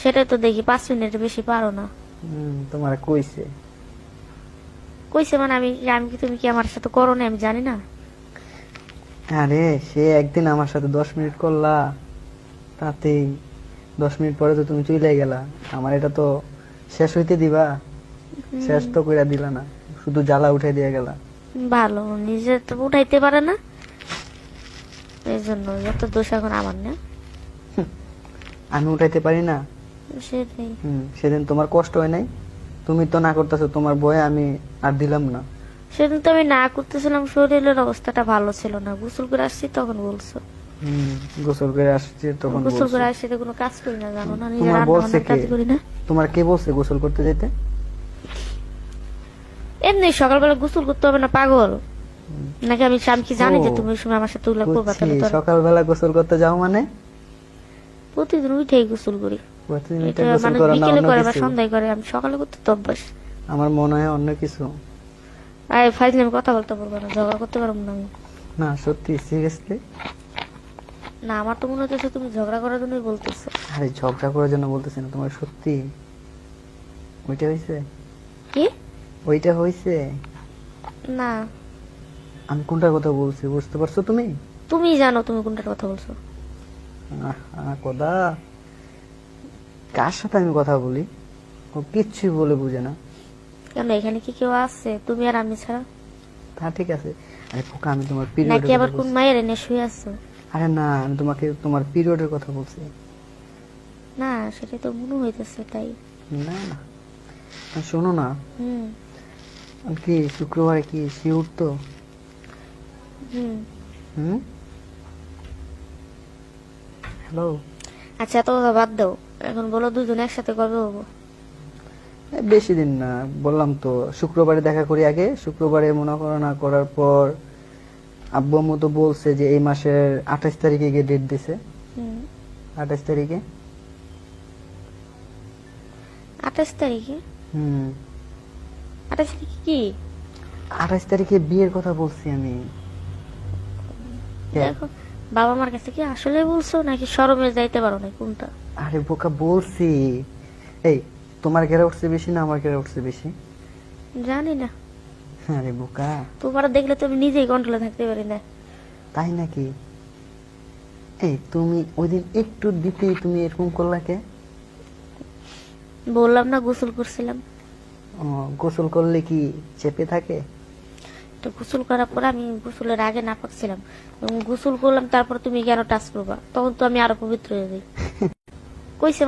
সেটাই তো দেখি 5 মিনিটের বেশি পারো না। তোমার কইছে? কইছে মানে আমি আমি কি তুমি কি আমার সাথে করো না আমি জানি না। আরে সে একদিন আমার সাথে 10 মিনিট করলা, তাতেই 10 মিনিট পরে তো তুমি চলে গেলা। আমার এটা তো শেষ হইতে দিবা? শেষ তো কইরা দিলা না, শুধু জ্বালা উঠাই দিয়ে গেলা। ভালো নিজে তো উঠাইতে পারে না, এই জন্য যত দোষ এখন আমার না। আমি উঠাইতে পারি না? সেটাই। সেদিন তোমার কষ্ট হয় নাই? তুমি তো না করতেছো, তোমার ভয়ে আমি আর দিলাম না। সেদিন তো আমি না করতেছিলাম, শরীরের অবস্থাটা ভালো ছিল না, গোসল করে আসছি তখন বলছো। গোসল করে আসছি তখন গোসল বলছো। করে আসছি তো কোনো কাজ করি না, জানো না, নিজের তোমার রান্না বলছে বান্নার কে? কাজ করি না। তোমার কে বলছে গোসল করতে যেতে? এমনি সকালবেলা গোসল করতে হবে না পাগল নাকি? আমি আমি কি জানি যে ও, তুমি ওই সময় আমার সাথে ওগুলা করবা? বুঝছি, তাহলে তো সকালবেলা গোসল করতে যাও মানে? প্রতিদিন উঠেই গোসল করি। প্রতিদিন এটা এটা গোসল মানে করো না বিকেলে অন্য করে বা কিছু? সন্ধ্যায় করে, আমি সকালে করতে তো অভ্যাস। আমার মনে হয় অন্য কিছু। আরে ফাইজলে আমি কথা বলতে পারবো না, ঝগড়া করতে পারবো না আমি। না সত্যি, সিরিয়াসলি? না, আমার তো মনে হচ্ছে তুমি ঝগড়া করার জন্যই বলতেছো। আরে ঝগড়া করার জন্য বলতেছি না, তোমার সত্যি ওইটা হয়েছে? কি? ওইটা হয়েছে? না, আমি কোনটার কথা বলছি বুঝতে পারছো তুমি? তুমি জানো তুমি কোনটার কথা বলছো। কথা, কার সাথে আমি কথা বলি ও কিচ্ছুই বলে বুঝে না। কেন, এখানে কি কেউ আছে তুমি আর আমি ছাড়া? তা ঠিক আছে। আরে পোকা, আমি তোমার নাকি পিরিয়ডের আবার কথা কোন বলছি। মায়ের এনে শুয়ে আছো? আরে না, আমি তোমাকে তোমার পিরিয়ডের কথা বলছি। না, সেটাই তো মনে হইতেছে তাই। না না, শোনো না, হুম। আমি কি শুক্রবারে কি শিউর তো? হুম। হুম, হ্যালো। আচ্ছা, তো বাদ দাও, এখন বলো দুজন একসাথে কবে হবো? বেশি দিন না, বললাম তো শুক্রবারে দেখা করি আগে। শুক্রবারে মনে করো না করার পর আব্বু আম্মু তো বলছে যে এই মাসের 28 তারিখে গিয়ে ডেট দিছে। হুম। 28 তারিখে। 28 তারিখে? হুম, 28 তারিখে কি? 28 তারিখে বিয়ের কথা বলছি আমি। হ্যাঁ। দেখো, বাবা মার কাছে কি আসলে বলছো নাকি শরমে যাইতে পারো না, কোনটা? আরে বোকা, বলছি। এই, তোমার ঘেরা উঠছে বেশি না আমার ঘেরা উঠছে বেশি? জানি না, আরে বোকা। তোমার দেখলে তুমি নিজেই কন্ট্রোলে থাকতে পারি না। তাই নাকি? এই তুমি ওই দিন একটু দিতেই তুমি এরকম করলা কে? বললাম না গোসল করছিলাম। ও, গোসল করলে কি চেপে থাকে? তো গোসল করার পর আমি গোসলের আগে না পাকছিলাম, এবং গোসল করলাম তারপর তুমি কেন টাচ করবা, তখন তো আমি আরো পবিত্র হয়ে যাই। কইছে